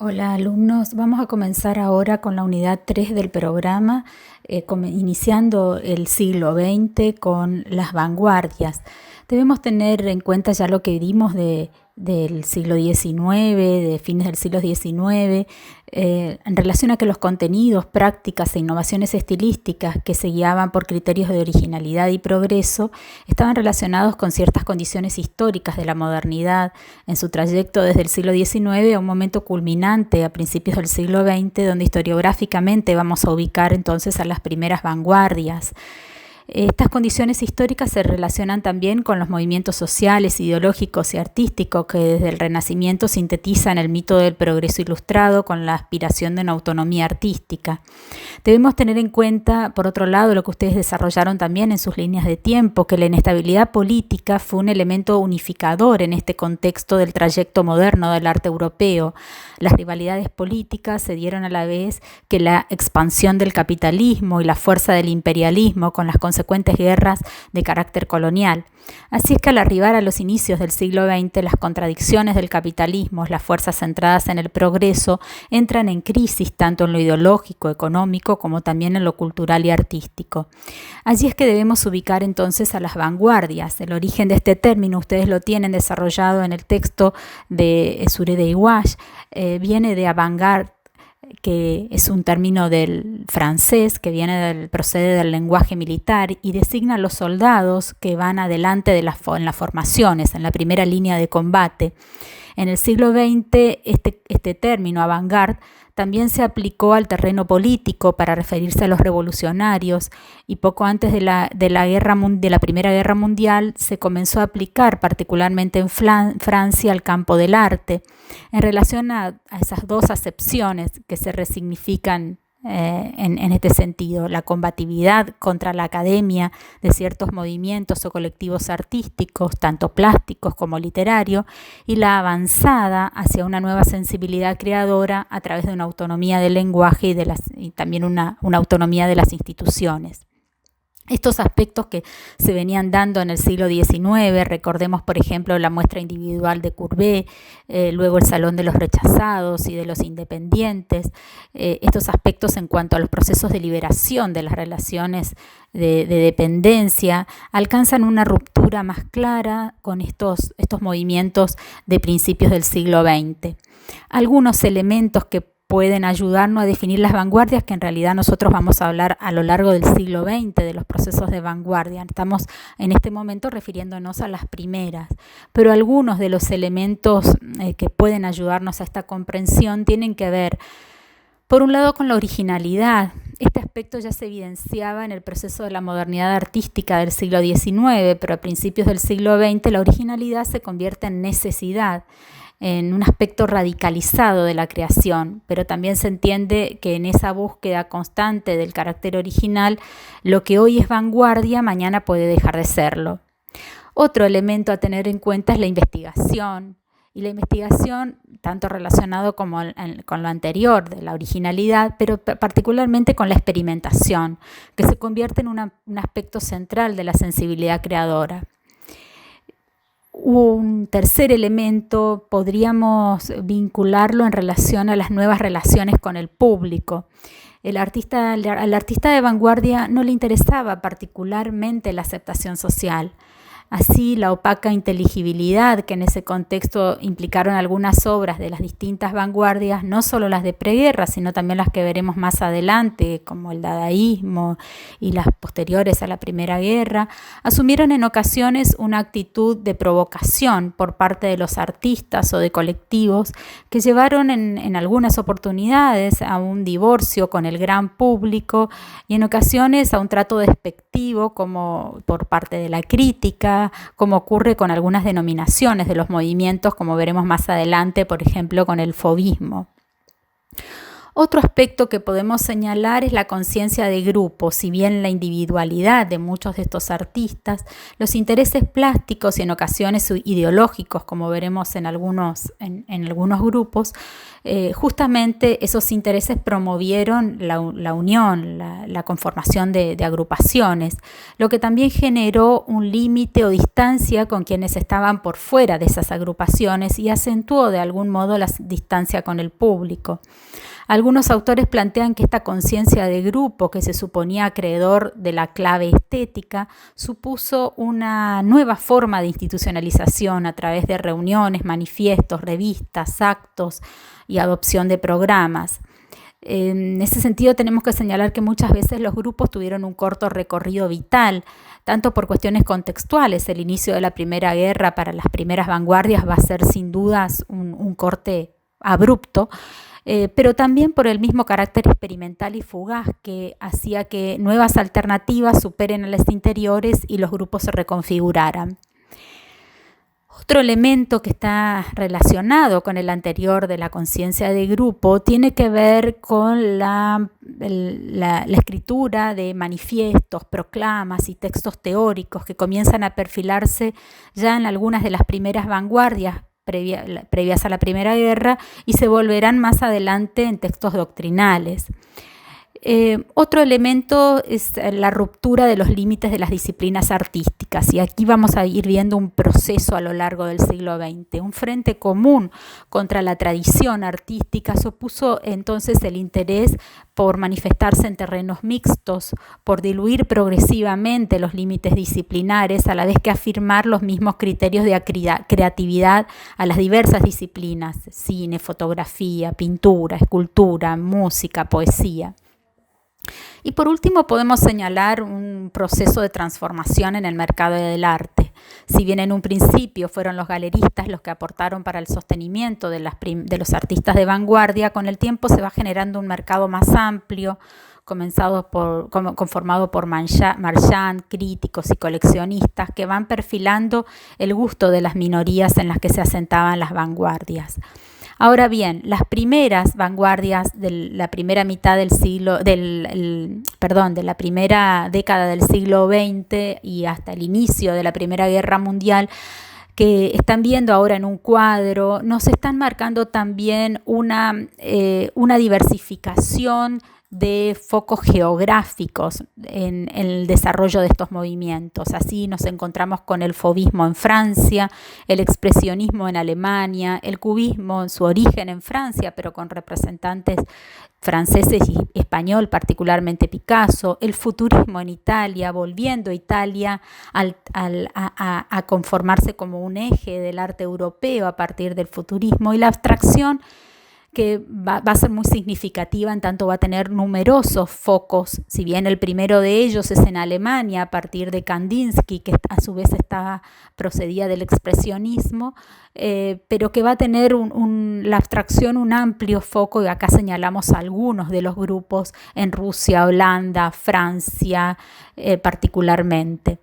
Hola alumnos, vamos a comenzar ahora con la unidad 3 del programa, iniciando el siglo XX con las vanguardias. Debemos tener en cuenta ya lo que vimos del siglo XIX, de fines del siglo XIX, en relación a que los contenidos, prácticas e innovaciones estilísticas que se guiaban por criterios de originalidad y progreso estaban relacionados con ciertas condiciones históricas de la modernidad en su trayecto desde el siglo XIX a un momento culminante a principios del siglo XX, donde historiográficamente vamos a ubicar entonces a las primeras vanguardias. Estas condiciones históricas se relacionan también con los movimientos sociales, ideológicos y artísticos que desde el Renacimiento sintetizan el mito del progreso ilustrado con la aspiración de una autonomía artística. Debemos tener en cuenta, por otro lado, lo que ustedes desarrollaron también en sus líneas de tiempo, que la inestabilidad política fue un elemento unificador en este contexto del trayecto moderno del arte europeo. Las rivalidades políticas se dieron a la vez que la expansión del capitalismo y la fuerza del imperialismo con las consecuentes guerras de carácter colonial. Así es que al arribar a los inicios del siglo XX, las contradicciones del capitalismo, las fuerzas centradas en el progreso, entran en crisis tanto en lo ideológico, económico, como también en lo cultural y artístico. Allí es que debemos ubicar entonces a las vanguardias. El origen de este término, ustedes lo tienen desarrollado en el texto de Suré de Iwash, viene de avant-garde, que es un término del francés que procede del lenguaje militar y designa a los soldados que van adelante en las formaciones, en la primera línea de combate. En el siglo XX este término avant-garde también se aplicó al terreno político para referirse a los revolucionarios y poco antes de la Primera Guerra Mundial se comenzó a aplicar particularmente en Francia al campo del arte en relación a esas dos acepciones que se resignifican en este sentido, la combatividad contra la academia de ciertos movimientos o colectivos artísticos, tanto plásticos como literarios, y la avanzada hacia una nueva sensibilidad creadora a través de una autonomía del lenguaje y también una autonomía de las instituciones. Estos aspectos que se venían dando en el siglo XIX, recordemos por ejemplo la muestra individual de Courbet, luego el Salón de los Rechazados y de los Independientes, estos aspectos en cuanto a los procesos de liberación de las relaciones de dependencia, alcanzan una ruptura más clara con estos movimientos de principios del siglo XX. Algunos elementos que pueden ayudarnos a definir las vanguardias, que en realidad nosotros vamos a hablar a lo largo del siglo XX de los procesos de vanguardia. Estamos en este momento refiriéndonos a las primeras, pero algunos de los elementos que pueden ayudarnos a esta comprensión tienen que ver, por un lado, con la originalidad. Este aspecto ya se evidenciaba en el proceso de la modernidad artística del siglo XIX, pero a principios del siglo XX la originalidad se convierte en necesidad, en un aspecto radicalizado de la creación, pero también se entiende que en esa búsqueda constante del carácter original, lo que hoy es vanguardia, mañana puede dejar de serlo. Otro elemento a tener en cuenta es la investigación, y la investigación tanto relacionado como con lo anterior de la originalidad, pero particularmente con la experimentación, que se convierte en un aspecto central de la sensibilidad creadora. Un tercer elemento podríamos vincularlo en relación a las nuevas relaciones con el público. Al artista de vanguardia no le interesaba particularmente la aceptación social. Así, la opaca inteligibilidad que en ese contexto implicaron algunas obras de las distintas vanguardias, no solo las de preguerra, sino también las que veremos más adelante, como el dadaísmo y las posteriores a la Primera Guerra, asumieron en ocasiones una actitud de provocación por parte de los artistas o de colectivos que llevaron en algunas oportunidades a un divorcio con el gran público y en ocasiones a un trato despectivo como por parte de la crítica, como ocurre con algunas denominaciones de los movimientos, como veremos más adelante, por ejemplo, con el fauvismo. Otro aspecto que podemos señalar es la conciencia de grupo. Si bien la individualidad de muchos de estos artistas, los intereses plásticos y en ocasiones ideológicos, como veremos en algunos grupos, justamente esos intereses promovieron la unión, la conformación de agrupaciones, lo que también generó un límite o distancia con quienes estaban por fuera de esas agrupaciones y acentuó de algún modo la distancia con el público. Algunos autores plantean que esta conciencia de grupo, que se suponía acreedor de la clave estética, supuso una nueva forma de institucionalización a través de reuniones, manifiestos, revistas, actos y adopción de programas. En ese sentido tenemos que señalar que muchas veces los grupos tuvieron un corto recorrido vital, tanto por cuestiones contextuales. El inicio de la Primera Guerra para las primeras vanguardias va a ser sin dudas un corte abrupto, pero también por el mismo carácter experimental y fugaz que hacía que nuevas alternativas superen a las interiores y los grupos se reconfiguraran. Otro elemento que está relacionado con el anterior de la conciencia de grupo tiene que ver con la escritura de manifiestos, proclamas y textos teóricos que comienzan a perfilarse ya en algunas de las primeras vanguardias previas a la Primera Guerra y se volverán más adelante en textos doctrinales. Otro elemento es la ruptura de los límites de las disciplinas artísticas, y aquí vamos a ir viendo un proceso a lo largo del siglo XX. Un frente común contra la tradición artística supuso entonces el interés por manifestarse en terrenos mixtos, por diluir progresivamente los límites disciplinares, a la vez que afirmar los mismos criterios de creatividad a las diversas disciplinas: cine, fotografía, pintura, escultura, música, poesía. Y por último podemos señalar un proceso de transformación en el mercado del arte. Si bien en un principio fueron los galeristas los que aportaron para el sostenimiento de los artistas de vanguardia, con el tiempo se va generando un mercado más amplio, conformado por marchand, críticos y coleccionistas que van perfilando el gusto de las minorías en las que se asentaban las vanguardias. Ahora bien, las primeras vanguardias de la primera mitad del de la primera década del siglo XX y hasta el inicio de la Primera Guerra Mundial, que están viendo ahora en un cuadro, nos están marcando también una diversificación de focos geográficos en el desarrollo de estos movimientos. Así nos encontramos con el fauvismo en Francia, el expresionismo en Alemania, el cubismo en su origen en Francia, pero con representantes franceses y español, particularmente Picasso, el futurismo en Italia, volviendo Italia a conformarse como un eje del arte europeo a partir del futurismo, y la abstracción, que va a ser muy significativa en tanto va a tener numerosos focos, si bien el primero de ellos es en Alemania a partir de Kandinsky, que a su vez procedía del expresionismo, pero que va a tener la abstracción un amplio foco, y acá señalamos algunos de los grupos en Rusia, Holanda, Francia particularmente.